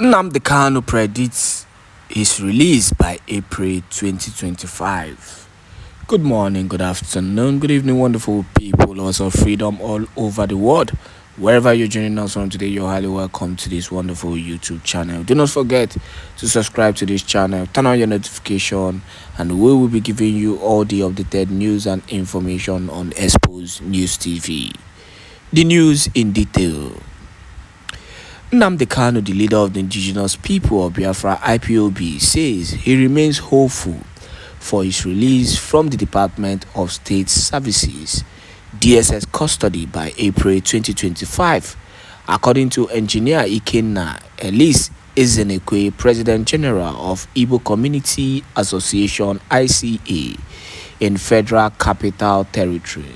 Nnamdi Kanu predicts his release by April 2025. Good morning, good afternoon, good evening, wonderful people, lovers of freedom all over the world. Wherever you're joining us from today, you're highly welcome to this wonderful YouTube channel. Do not forget to subscribe to this channel, turn on your notification, and we will be giving you all the updated news and information on Exposed News TV. The news in detail. Nnamdi Kanu, the leader of the indigenous people of Biafra IPOB, says he remains hopeful for his release from the Department of State Services DSS custody by April 2025. According to engineer Ikenna Elise Ezenekwe, President General of Igbo Community Association ICA in Federal Capital Territory.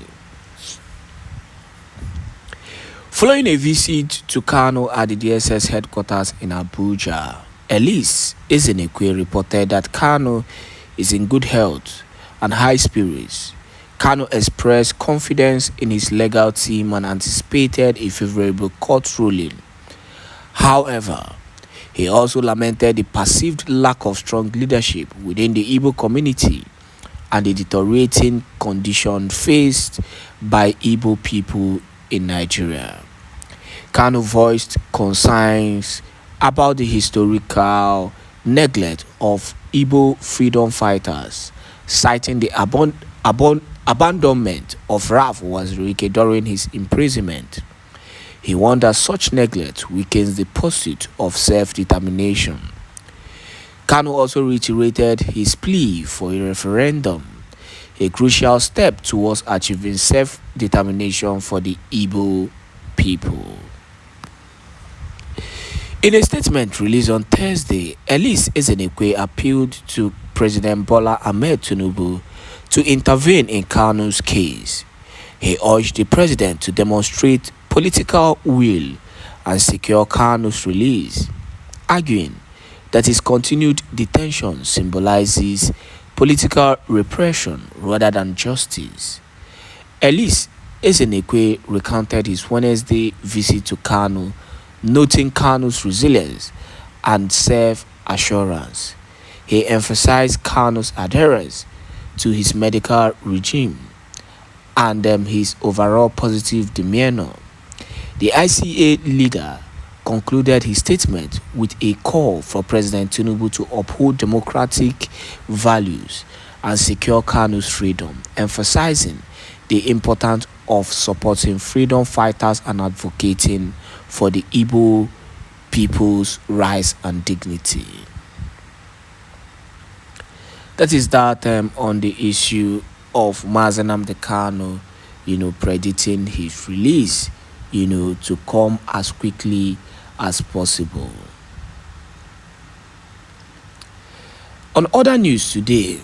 Following a visit to Kanu at the DSS headquarters in Abuja, Elise Ezenekwe reported that Kanu is in good health and high spirits. Kanu expressed confidence in his legal team and anticipated a favorable court ruling. However, he also lamented the perceived lack of strong leadership within the Igbo community and the deteriorating condition faced by Igbo people in Nigeria. Kanu voiced concerns about the historical neglect of Igbo freedom fighters, citing the abandonment of Raf Wazirike during his imprisonment. He warned that such neglect weakens the pursuit of self-determination. Kanu also reiterated his plea for a referendum, a crucial step towards achieving self-determination for the Igbo people. In a statement released on Thursday, Elise Ezenekwe appealed to President Bola Ahmed Tinubu to intervene in Kanu's case. He urged the president to demonstrate political will and secure Kanu's release, arguing that his continued detention symbolizes political repression rather than justice. Elise Ezenekwe recounted his Wednesday visit to Kanu, noting Kanu's resilience and self-assurance. He emphasized Kanu's adherence to his medical regime and his overall positive demeanor. The ICA leader concluded his statement with a call for President Tinubu to uphold democratic values and secure Kanu's freedom, emphasizing the importance of supporting freedom fighters and advocating for the Igbo people's rights and dignity. That is that on the issue of Nnamdi Kanu, predicting his release, to come as quickly as possible. On other news today,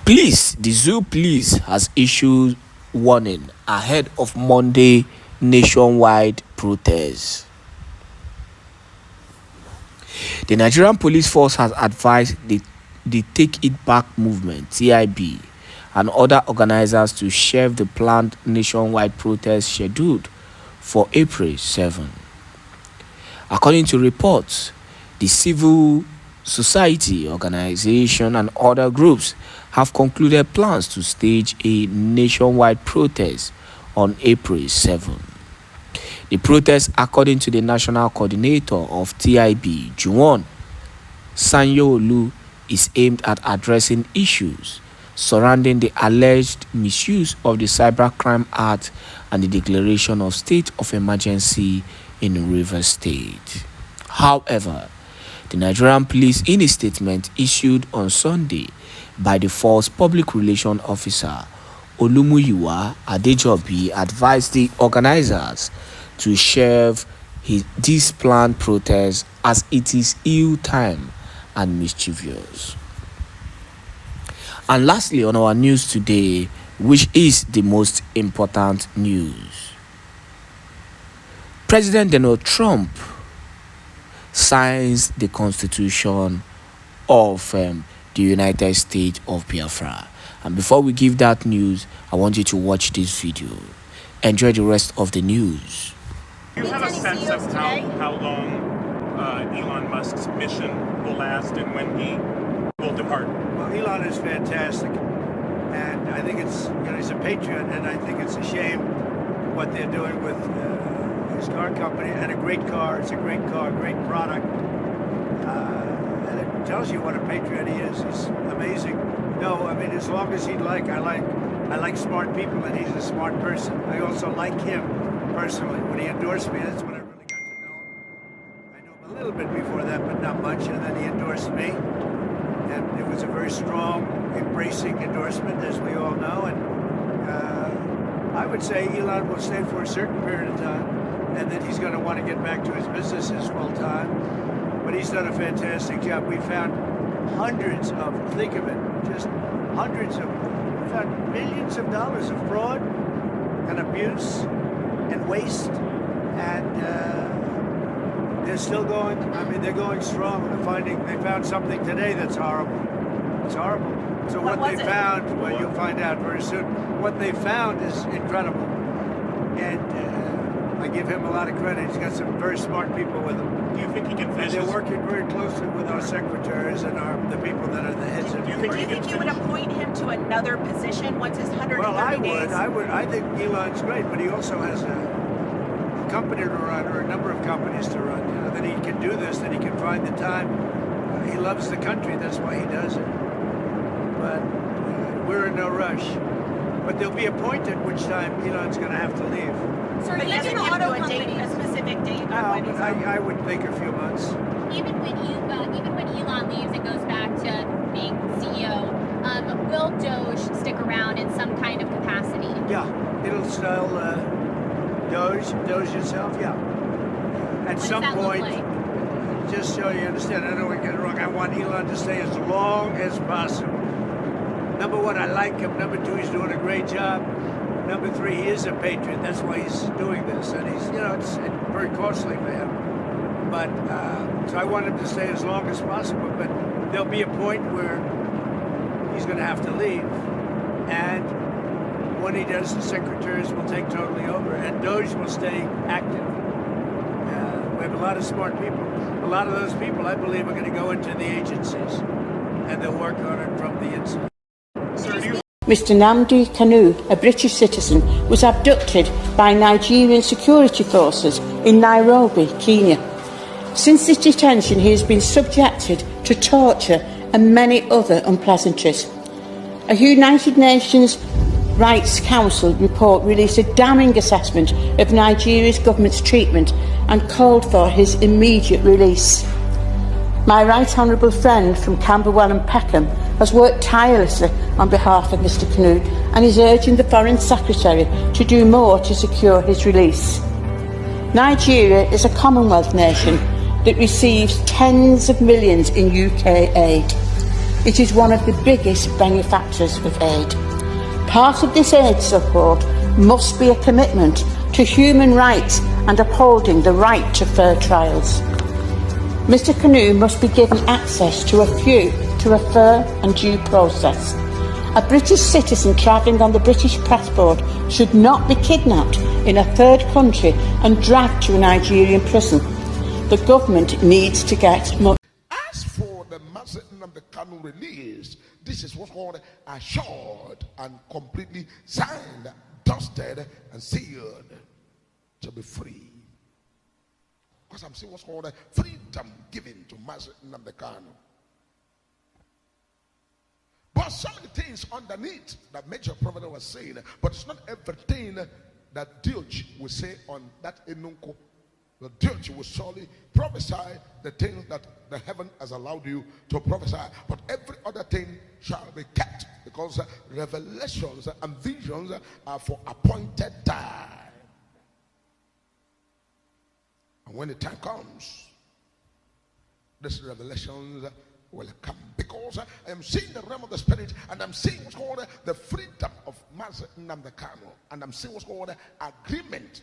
the Zoo Police has issued warning ahead of Monday nationwide protests. The Nigerian Police Force has advised the Take It Back movement, TIB, and other organizers to shelve the planned nationwide protest scheduled for April 7. According to reports, the civil society organization and other groups have concluded plans to stage a nationwide protest on April 7. The protest, according to the national coordinator of TIB, Juwon Sanyo-Olu, is aimed at addressing issues surrounding the alleged misuse of the Cybercrime Act and the declaration of state of emergency in Rivers State. However, the Nigerian police, in a statement issued on Sunday by the force public relations officer Olumuyiwa Adejobi, advised the organizers to shelve this planned protest as it is ill-timed and mischievous. And lastly, on our news today, which is the most important news, President Donald Trump signs the Constitution of the United States of Biafra. And before we give that news, I want you to watch this video. Enjoy the rest of the news. Do you have a sense of how long Elon Musk's mission will last and when he will depart? Well, Elon is fantastic, and I think it's, he's a patriot, and I think it's a shame what they're doing with his car company, and a great car. It's a great car, great product, and it tells you what a patriot he is. He's amazing. No, I mean, as long as he'd like, I like smart people, and he's a smart person. I also like him personally. When he endorsed me, that's when I really got to know him. I knew him a little bit before that, but not much, and then he endorsed me. And it was a very strong, embracing endorsement, as we all know. And I would say Elon will stay for a certain period of time, and then he's going to want to get back to his businesses full time. But he's done a fantastic job. We found hundreds of, think of it, just hundreds of, we found millions of dollars of fraud and abuse and waste. And they're still going, I mean, they're going strong. They found something today that's horrible. It's horrible. So what they found, well, you'll find out very soon. What they found is incredible. And I give him a lot of credit. He's got some very smart people with him. Do you think he can finish? And they're working very closely with our secretaries and the people that are the heads of. Do you think you would appoint him to another position once his 130 days? Well, I think Elon's great, but he also has a company to run, or a number of companies to run. That he can do this, that he can find the time. He loves the country, that's why he does it. But we're in no rush. But there'll be a point at which time Elon's going to have to leave. So he hasn't given you a date, a specific date? I would think a few months. Even when Elon leaves and goes back to being CEO, will Doge stick around in some kind of capacity? Yeah, it'll still Doge itself. Yeah. At some point, just so you understand, I don't want to get it wrong. I want Elon to stay as long as possible. Number one, I like him. Number two, he's doing a great job. Number three, he is a patriot. That's why he's doing this. And he's, it's very costly for him. But, so I want him to stay as long as possible. But there'll be a point where he's going to have to leave. And when he does, the secretaries will take totally over. And Doge will stay active. We have a lot of smart people. A lot of those people, I believe, are going to go into the agencies. And they'll work on it from the inside. Mr. Nnamdi Kanu, a British citizen, was abducted by Nigerian security forces in Nairobi, Kenya. Since his detention, he has been subjected to torture and many other unpleasantries. A United Nations Rights Council report released a damning assessment of Nigeria's government's treatment and called for his immediate release. My right honourable friend from Camberwell and Peckham has worked tirelessly on behalf of Mr Kanu and is urging the Foreign Secretary to do more to secure his release. Nigeria is a Commonwealth nation that receives tens of millions in UK aid. It is one of the biggest benefactors of aid. Part of this aid support must be a commitment to human rights and upholding the right to fair trials. Mr Kanu must be given access to a fair and due process. A British citizen travelling on the British passport should not be kidnapped in a third country and dragged to a Nigerian prison. The government needs to get more. As for the Nnamdi Kanu release, this is what's called assured and completely signed, dusted, and sealed to be free. Because I'm seeing what's called freedom given to Nnamdi Kanu. But so many things underneath that Major Prophet was saying, but it's not everything that Doge will say on that Enunko. The Doge will surely prophesy the things that the heaven has allowed you to prophesy, but every other thing shall be kept, because revelations and visions are for appointed time. And when the time comes, these revelations will come, because I am seeing the realm of the spirit, and I'm seeing what's called the freedom of Nnamdi Kanu, and I'm seeing what's called agreement.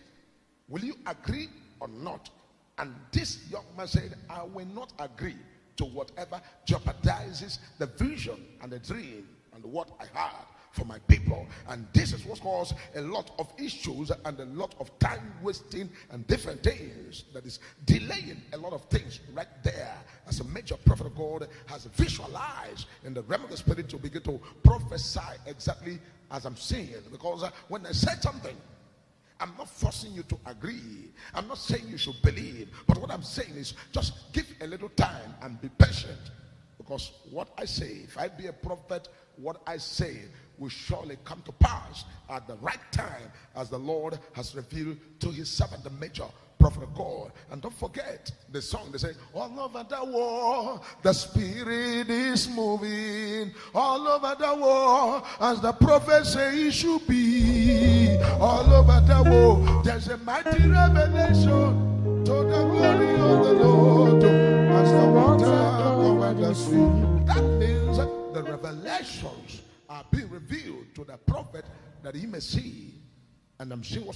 Will you agree or not? And this young man said, I will not agree to whatever jeopardizes the vision and the dream and what I had for my people. And this is what caused a lot of issues and a lot of time wasting and different things that is delaying a lot of things right there. As a major prophet of God has visualized in the realm of the spirit to begin to prophesy exactly as I'm saying. Because when I said something, I'm not forcing you to agree. I'm not saying you should believe. But what I'm saying is just give a little time and be patient. Because what I say, if I be a prophet, what I say will surely come to pass at the right time, as the Lord has revealed to his servant, the major prophet of God. And don't forget the song. They say, all over the world the spirit is moving, all over the world as the prophet say it should be. All over the world there's a mighty revelation to the glory of the Lord, as the water over the sea. That means the revelations are being revealed to the prophet that he may see. And I'm saying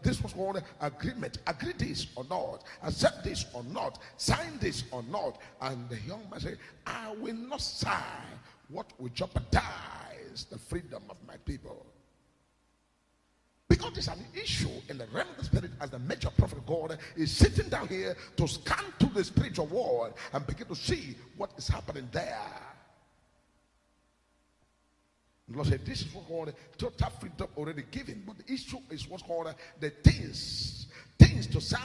this was called agreement. Agree this or not, accept this or not, sign this or not. And the young man said, I will not sign what will jeopardize the freedom of my people. Because there's an issue in the realm of the spirit, as the major prophet of God is sitting down here to scan through the spiritual world and begin to see what is happening there. The Lord said, this is what's called total freedom already given. But the issue is what's called the things to sign.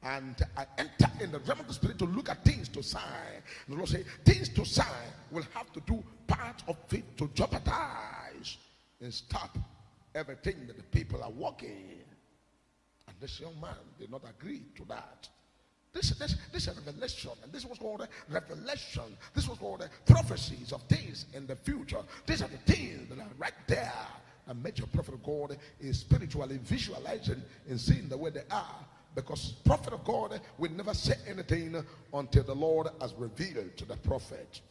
And I enter in the realm of the spirit to look at things to sign. And the Lord said, things to sign will have to do part of it to jeopardize and stop everything that the people are working. And this young man did not agree to that. This is a revelation, and this was called a revelation. This was called prophecies of things in the future. These are the things that are right there. A major prophet of God is spiritually visualizing and seeing the way they are. Because prophet of God will never say anything until the Lord has revealed to the prophet.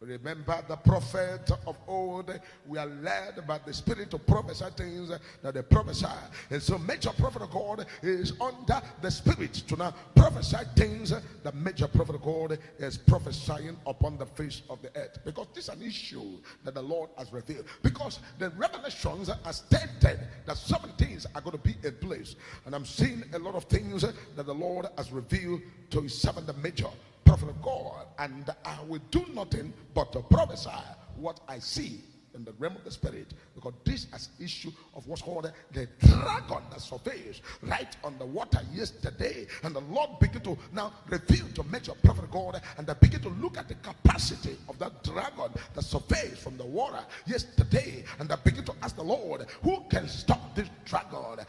Remember the prophet of old, we are led by the spirit to prophesy things that they prophesy. And so major prophet of God is under the spirit to now prophesy things that major prophet of God is prophesying upon the face of the earth. Because this is an issue that the Lord has revealed. Because the revelations are stated that certain things are going to be in place. And I'm seeing a lot of things that the Lord has revealed to his servant, the major prophet of God, and I will do nothing but to prophesy what I see in the realm of the spirit. Because this is issue of what's called the dragon that surveys right on the water yesterday. And the Lord began to now reveal to major prophet of God, and they begin to look at the capacity of that dragon that surveys from the water yesterday. And they begin to ask the Lord, who can stop this dragon?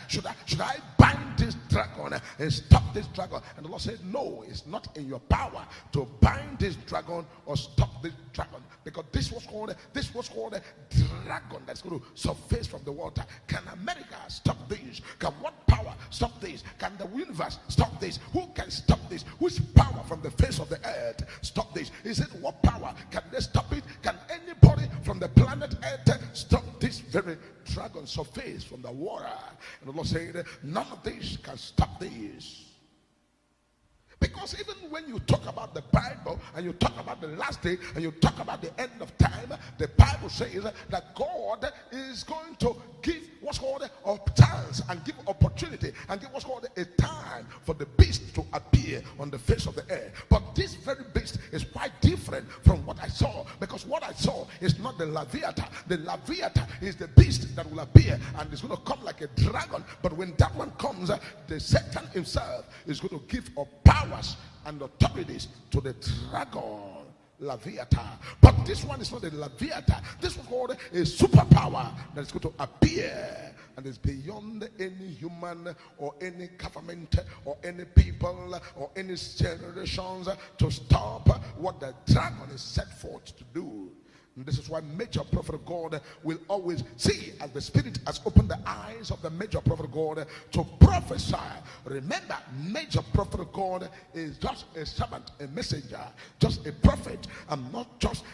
Should I bind this dragon and stop this dragon? And the Lord said, no, it's not in your power to bind this dragon or stop this dragon. Because this was called a dragon that's going to surface from the water. Can America stop this? Can what power stop this? Can the universe stop this? Who can stop this? Which power from the face of the earth stop this? Is it what power? Can they stop it? Can anybody from the planet earth stop this very dragon surface from the water? And the Lord said, none of this can stop this. Because even when you talk about the Bible and you talk about the last day and you talk about the end of time, the Bible says that God is going to give what's called a chance and give opportunity and give what's called a time for the beast to appear on the face of the earth. But this very beast is quite different from what I saw, because what I saw is not the Leviathan. The Leviathan is the beast that will appear and it's going to come like a dragon. But when that one comes, the Satan himself is going to give a powers and authorities to the dragon Leviathan. But this one is not a Leviathan. This was called a superpower that is going to appear and is beyond any human or any government or any people or any generations to stop what the dragon is set forth to do. And this is why major prophet of God will always see, as the spirit has opened the eyes of the major prophet of God to prophesy. Remember, major prophet of God is just a servant, a messenger, just a prophet. I'm not just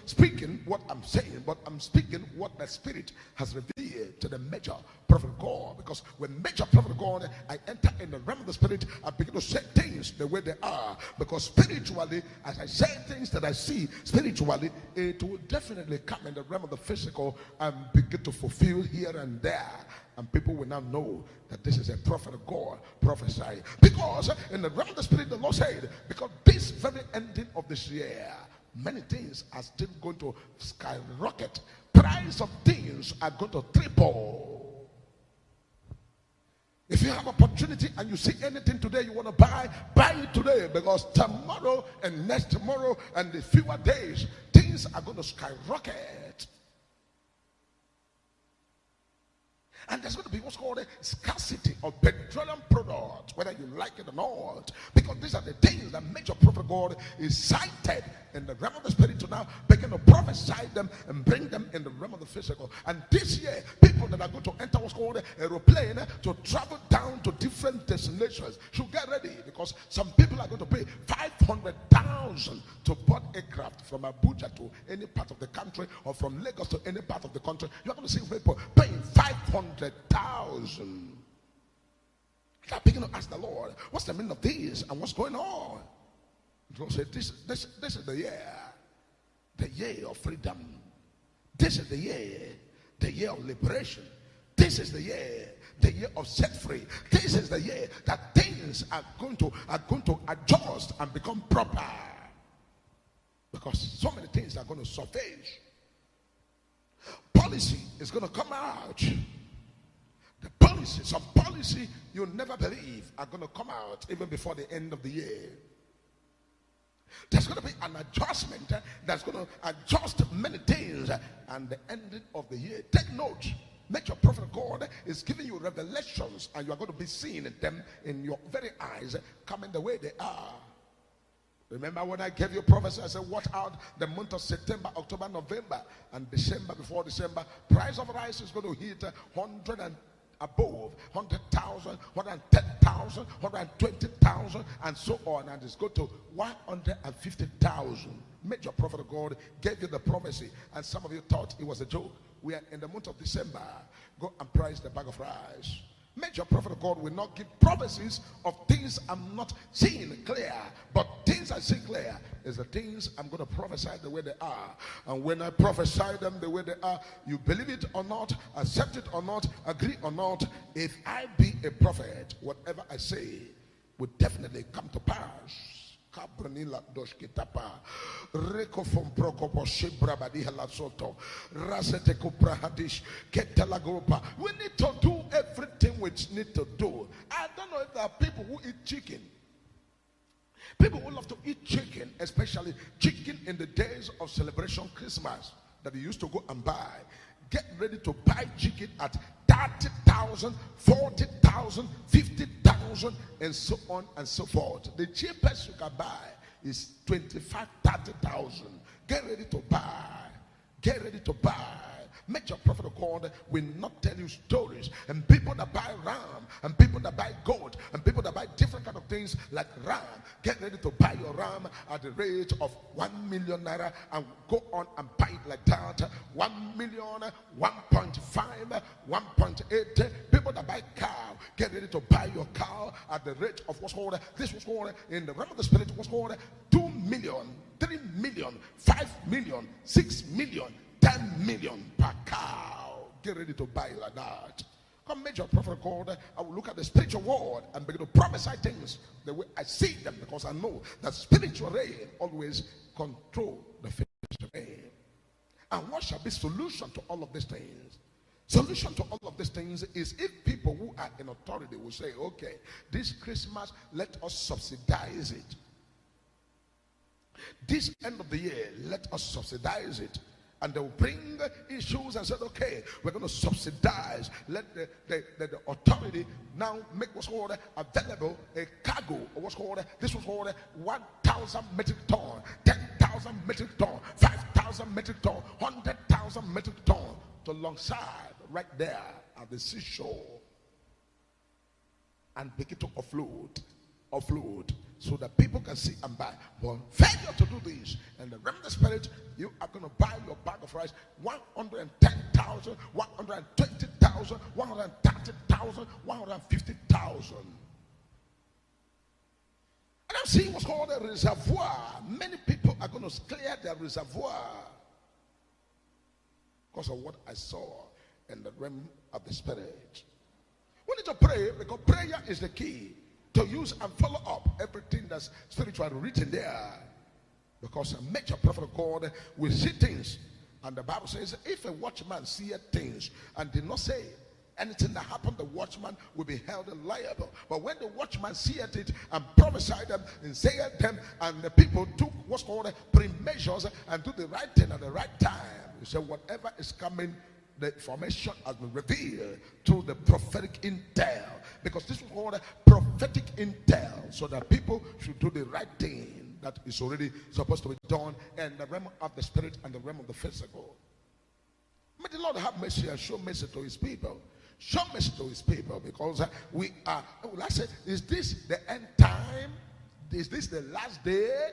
speaking what I'm saying, but I'm speaking what the spirit has revealed to the major prophet of God. Because when major prophet of God, I enter in the realm of the spirit, I begin to say things the way they are. Because spiritually, as I say things that I see spiritually, it will definitely come in the realm of the physical and begin to fulfill here and there. And people will now know that this is a prophet of God prophesying. Because in the realm of the spirit, the Lord said, because this very ending of this year, many things are still going to skyrocket. Price of things are going to triple. If you have opportunity and you see anything today you want to buy it today, because tomorrow and next tomorrow and the fewer days, things are going to skyrocket. And there's going to be what's called a scarcity of petroleum products, whether you like it or not. Because these are the things that major prophet God is cited in the realm of the spirit to now begin to prophesy them and bring them in the realm of the physical. And this year, people that are going to enter what's called an aeroplane to travel down to different destinations should get ready, because some people are going to pay 500,000 to board aircraft from Abuja to any part of the country, or from Lagos to any part of the country. You're going to see people paying 500,000. I begin to ask the Lord, what's the meaning of this and what's going on? God said, this is the year of freedom. This is the year of liberation. This is the year of set free. This is the year that things are going to adjust and become proper. Because so many things are going to surface. Policy is going to come out. Some policy you'll never believe are going to come out even before the end of the year. There's going to be an adjustment that's going to adjust many things and the ending of the year. Take note. Make your prophet of God is giving you revelations, and you are going to be seeing them in your very eyes coming the way they are. Remember when I gave you prophecy, I said, watch out the month of September, October, November, and December. Before December, price of rice is going to hit 100 and above, 100,000, 110,000, 120,000, and so on, and it's go to 150,000. Major prophet of God gave you the prophecy, and some of you thought it was a joke. We are in the month of December. Go and price the bag of rice. Major prophet of God will not give prophecies of things I'm not seeing clear, but things I see clear is the things I'm going to prophesy the way they are. And when I prophesy them the way they are, you believe it or not, accept it or not, agree or not, if I be a prophet, whatever I say will definitely come to pass. We need to do everything we need to do. I don't know if there are people who eat chicken. People who love to eat chicken, especially chicken in the days of celebration Christmas, that they used to go and buy. Get ready to buy chicken at 30,000, 40,000, 50,000, and so on and so forth. The cheapest you can buy is 25,000, 30,000. Get ready to buy. Get ready to buy. Make your prophet of God will not tell you stories. And people that buy ram, and people that buy goat, and people that buy different kind of things like ram, get ready to buy your ram at the rate of 1 million naira and go on and buy it like that. 1 million, 1.5, 1.8. People that buy cow, get ready to buy your cow at the rate of what's called, this was called in the realm of the spirit, what's called 2 million, 3 million, 5 million, 6 million, 10 million per cow. Get ready to buy like that. Come, major prophet God, I will look at the spiritual world and begin to prophesy things the way I see them, because I know that spiritual rain always control the physical rain. And what shall be solution to all of these things? Solution to all of these things is if people who are in authority will say, okay, this Christmas, let us subsidize it. This end of the year, let us subsidize it. And they will bring issues and say, okay, we're going to subsidize. Let the authority now make what's called available a cargo, or what's called, this was called 1,000 metric ton, 10,000 metric ton, 5,000 metric ton, 100,000 metric ton to alongside right there at the seashore, and begin to offload so that people can see and buy. But failure to do this, and the realm of the spirit, you are going to buy your bag of rice 110,000, 120,000, 130,000, 150,000. And I'm seeing what's called a reservoir. Many people are going to clear their reservoir because of what I saw in the realm of the spirit. We need to pray, because prayer is the key to use and follow up everything that's spiritually written there. Because a major prophet of God will see things, and the Bible says, if a watchman seeth things and did not say anything that happened, the watchman will be held liable. But when the watchman seeth it and prophesied them and saith them, and the people took what's called pre-measures and do the right thing at the right time, you say whatever is coming, the information has been revealed through the prophetic intel, because this is called prophetic intel, so that people should do the right thing that is already supposed to be done in the realm of the spirit and the realm of the physical. May the Lord have mercy and show mercy to his people. Show mercy to his people, because we are, well, I said, is this the end time? Is this the last day?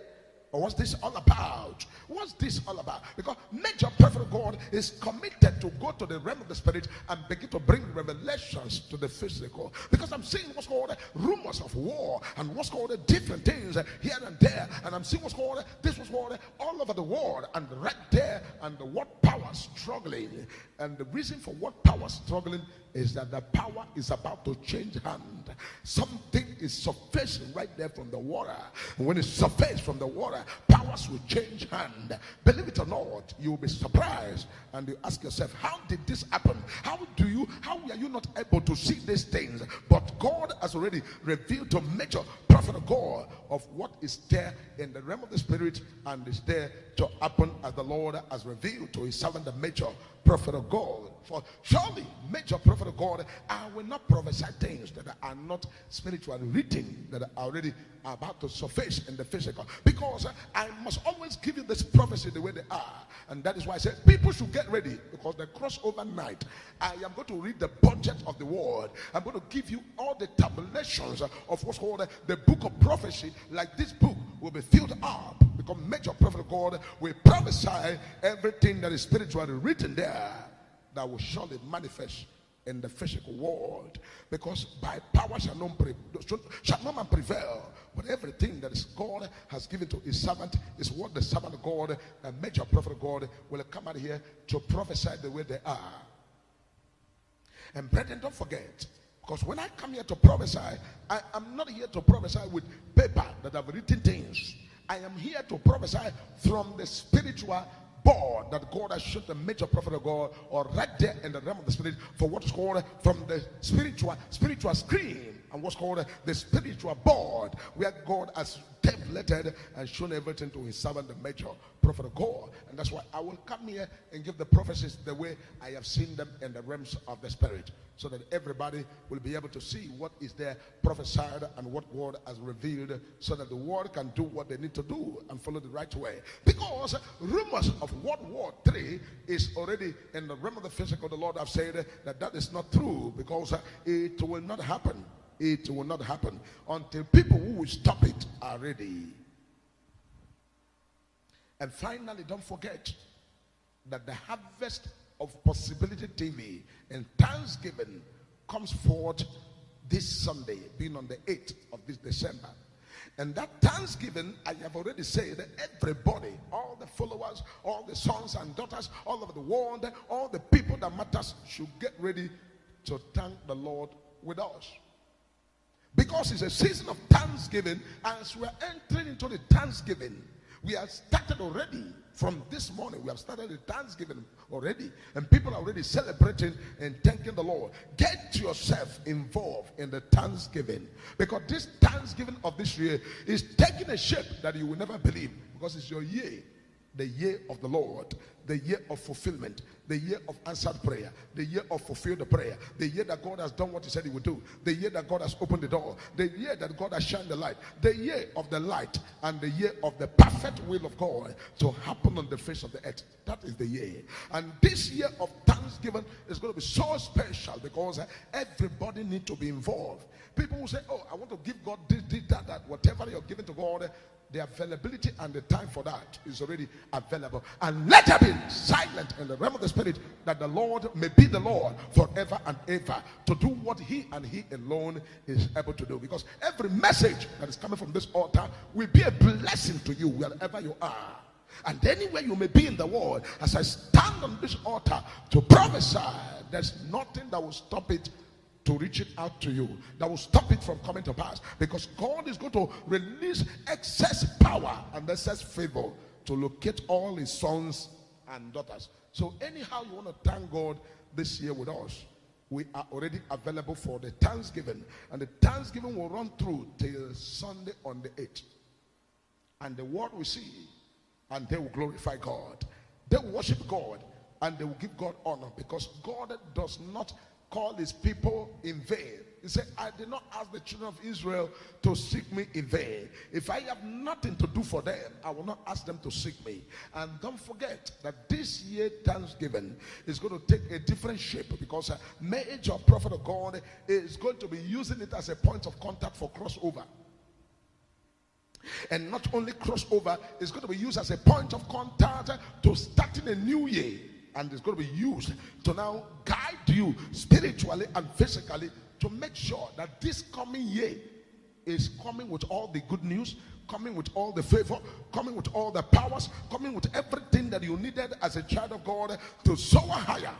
Or what's this all about? What's this all about? Because major prophet of God is committed to go to the realm of the spirit and begin to bring revelations to the physical. Because I'm seeing what's called rumors of war and what's called different things here and there. And I'm seeing what's called, this was called all over the world and right there, and the what power struggling. And the reason for what power struggling is that the power is about to change hand. Something is surfacing right there from the water. And when it surfaces from the water, powers will change hand. Believe it or not, you will be surprised, and you ask yourself, how did this happen? How are you not able to see these things? But God has already revealed to major prophet of God of what is there in the realm of the spirit, and is there to happen as the Lord has revealed to his servant, the major prophet of God. For surely, major prophet of God, I will not prophesy things that are not spiritually written, that are already about to surface in the physical, because I must always give you this prophecy the way they are. And that is why I said people should get ready, because the crossover night, I am going to read the budget of the world. I'm going to give you all the tabulations of what's called the book of prophecy. Like this book will be filled up, because major prophet of God will prophesy everything that is spiritually written there, that will surely manifest in the physical world. Because by power shall no man prevail, but everything that is God has given to his servant is what the servant of God, a major prophet of God, will come out here to prophesy the way they are. And brethren, don't forget, because when I come here to prophesy, I am not here to prophesy with paper that have written things. I am here to prophesy from the spiritual board that God has shown the major prophet of God, or right there in the realm of the spirit, for what is called from the spiritual screen, and what's called the spiritual board, where God has tabulated and shown everything to his servant, the major prophet of God. And that's why I will come here and give the prophecies the way I have seen them in the realms of the spirit, so that everybody will be able to see what is there prophesied and what God has revealed, so that the world can do what they need to do and follow the right way. Because rumors of World War III is already in the realm of the physical. The Lord have said that is not true, because it will not happen. It will not happen until people who will stop it are ready. And finally, don't forget that the harvest of Possibility TV and Thanksgiving comes forth this Sunday, being on the 8th of this December. And that Thanksgiving, I have already said that everybody, all the followers, all the sons and daughters, all over the world, all the people that matters should get ready to thank the Lord with us. Because it's a season of Thanksgiving, as we are entering into the Thanksgiving, we have started already. From this morning, we have started the Thanksgiving already, and people are already celebrating and thanking the Lord. Get yourself involved in the Thanksgiving, because this Thanksgiving of this year is taking a shape that you will never believe, because it's your year. the year of the Lord, the year of fulfillment, the year of answered prayer, the year of fulfilled prayer, the year that God has done what he said he would do, the year that God has opened the door, the year that God has shined the light, the year of the light, and the year of the perfect will of God to happen on the face of the earth. That is the year. And this year of Thanksgiving is going to be so special because everybody needs to be involved. People will say, oh, I want to give God this, that. Whatever you're giving to God, the availability and the time for that is already available. And let there be silent in the realm of the spirit, that the Lord may be the Lord forever and ever, to do what he and he alone is able to do. Because every message that is coming from this altar will be a blessing to you wherever you are. And anywhere you may be in the world, as I stand on this altar to prophesy, there's nothing that will stop it to reach it out to you, that will stop it from coming to pass, because God is going to release excess power and excess favor to locate all his sons and daughters. So anyhow you want to thank God this year with us, we are already available for the Thanksgiving, and the Thanksgiving will run through till Sunday on the 8th, and the world will see, and they will glorify God, they will worship God, and they will give God honor, because God does not call his people in vain. He said, I did not ask the children of Israel to seek me in vain. If I have nothing to do for them, I will not ask them to seek me. And don't forget that this year Thanksgiving is going to take a different shape, because a major prophet of God is going to be using it as a point of contact for crossover. And not only crossover, it's going to be used as a point of contact to starting a new year. And it's going to be used to now guide you spiritually and physically to make sure that this coming year is coming with all the good news, coming with all the favor, coming with all the powers, coming with everything that you needed as a child of God to soar higher.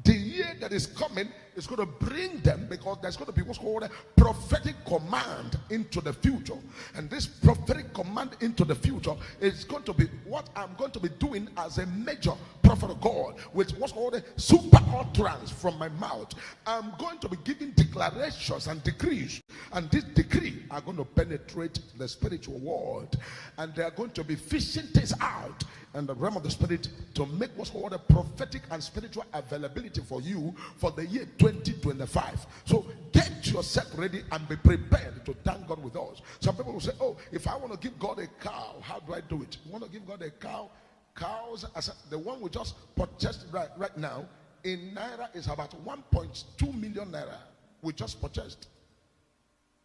The year that is coming is going to bring them, because there's going to be what's called a prophetic command into the future. And this prophetic command into the future is going to be what I'm going to be doing as a major prophet of God, with what's called a super utterance from my mouth. I'm going to be giving declarations and decrees, and these decrees are going to penetrate the spiritual world, and they are going to be fishing things out in the realm of the spirit to make what's called a prophetic and spiritual availability for you for the year 2025. So get yourself ready and be prepared to thank God with us. Some people will say, oh, if I want to give God a cow, how do I do it? You want to give God a cow? Cows, as the one we just purchased right now in naira, is about 1.2 million naira. We just purchased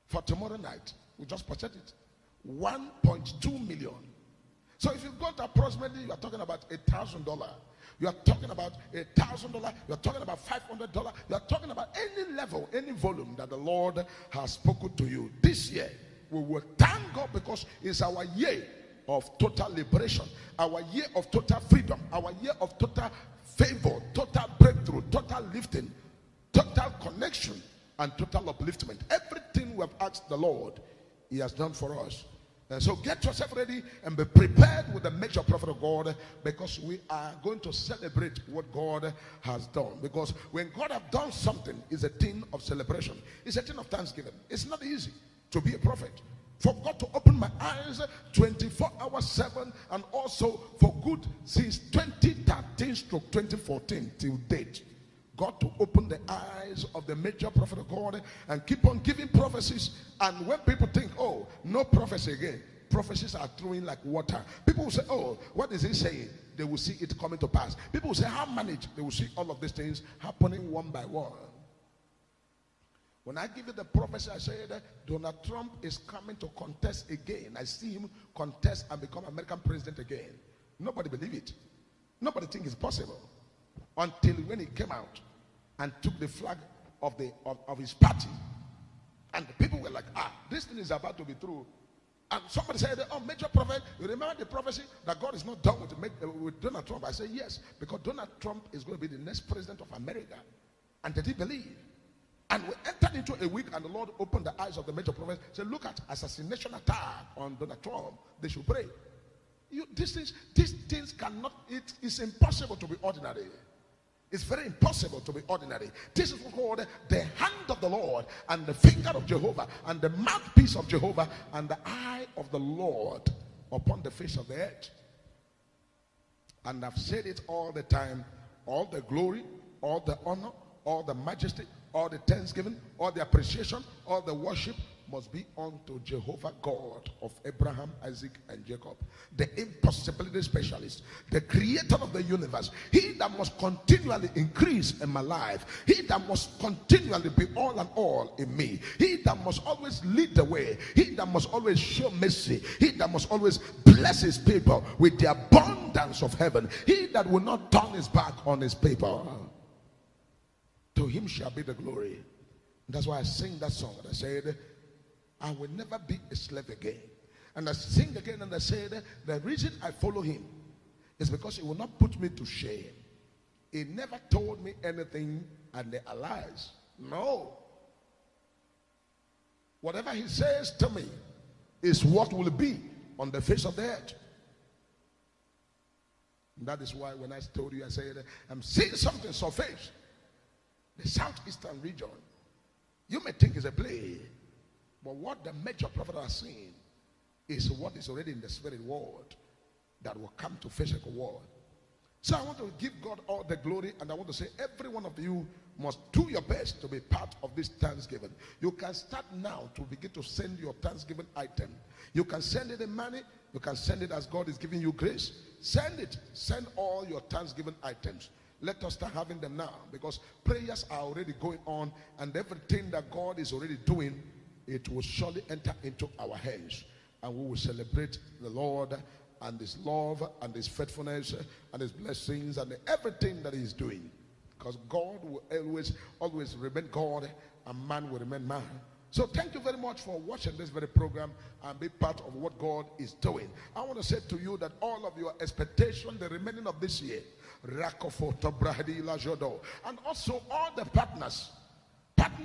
for tomorrow night. We just purchased it, 1.2 million. So if you've got approximately, you are talking about $1,000. You are talking about $1,000. You are talking about $500. You are talking about any level, any volume that the Lord has spoken to you. This year, we will thank God, because it's our year of total liberation, our year of total freedom, our year of total favor, total breakthrough, total lifting, total connection, and total upliftment. Everything we have asked the Lord, he has done for us. So get yourself ready and be prepared with the major prophet of God, because we are going to celebrate what God has done. Because when God has done something, it's a thing of celebration. It's a thing of thanksgiving. It's not easy to be a prophet. For God to open my eyes 24 hours 7, and also for good since 2013 to 2014 till date. God to open the eyes of the major prophet of God and keep on giving prophecies. And when people think, oh, no prophecy again, prophecies are flowing like water. People will say, oh, what is he saying? They will see it coming to pass. People will say, how manage? They will see all of these things happening one by one. When I give you the prophecy, I say that Donald Trump is coming to contest again. I see him contest and become American president again. Nobody believe it. Nobody think it's possible. Until when he came out and took the flag of his party, and the people were like, this thing is about to be true. And somebody said, oh, major prophet, you remember the prophecy that God is not done with Donald Trump? I said, yes, because Donald Trump is going to be the next president of America. And they did believe. And we entered into a week, and the Lord opened the eyes of the major prophet, said, look at assassination attack on Donald Trump. They should pray. These things cannot, it is impossible to be ordinary. It's very impossible to be ordinary. This is called the hand of the Lord, and the finger of Jehovah, and the mouthpiece of Jehovah, and the eye of the Lord upon the face of the earth. And I've said it all the time. All the glory, all the honor, all the majesty, all the thanksgiving, all the appreciation, all the worship must be unto Jehovah God of Abraham, Isaac, and Jacob, the impossibility specialist, the creator of the universe. He that must continually increase in my life. He that must continually be all and all in me. He that must always lead the way. He that must always show mercy. He that must always bless his people with the abundance of heaven. He that will not turn his back on his people. To him shall be the glory. That's why I sing that song. And I said, I will never be a slave again. And I sing again and I said, the reason I follow him is because he will not put me to shame. He never told me anything and they are lies. No. Whatever he says to me is what will be on the face of the earth. And that is why when I told you, I said, I'm seeing something surface. The southeastern region. You may think it's a play. But what the major prophet has seen is what is already in the spirit world that will come to physical world. So I want to give God all the glory, and I want to say every one of you must do your best to be part of this Thanksgiving. You can start now to begin to send your Thanksgiving item. You can send it in money. You can send it as God is giving you grace. Send it. Send all your Thanksgiving items. Let us start having them now, because prayers are already going on, and everything that God is already doing, it will surely enter into our hands, and we will celebrate the Lord and his love and his faithfulness and his blessings and everything that he is doing, because God will always remain God and man will remain man. So thank you very much for watching this very program and be part of what God is doing. I want to say to you that all of your expectation, the remaining of this year, and also all the partners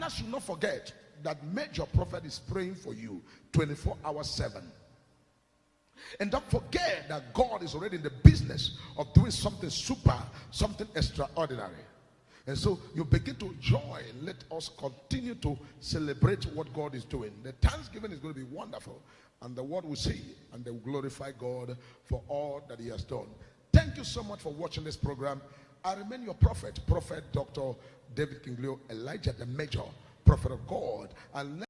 should not forget that major prophet is praying for you 24 hours 7. And don't forget that God is already in the business of doing something super, something extraordinary. And so you begin to join. Let us continue to celebrate what God is doing. The Thanksgiving is going to be wonderful, and the world will see and they will glorify God for all that he has done. Thank you so much for watching this program. I remain your prophet, Prophet Dr. David Kinglio Elijah, the major prophet of God. And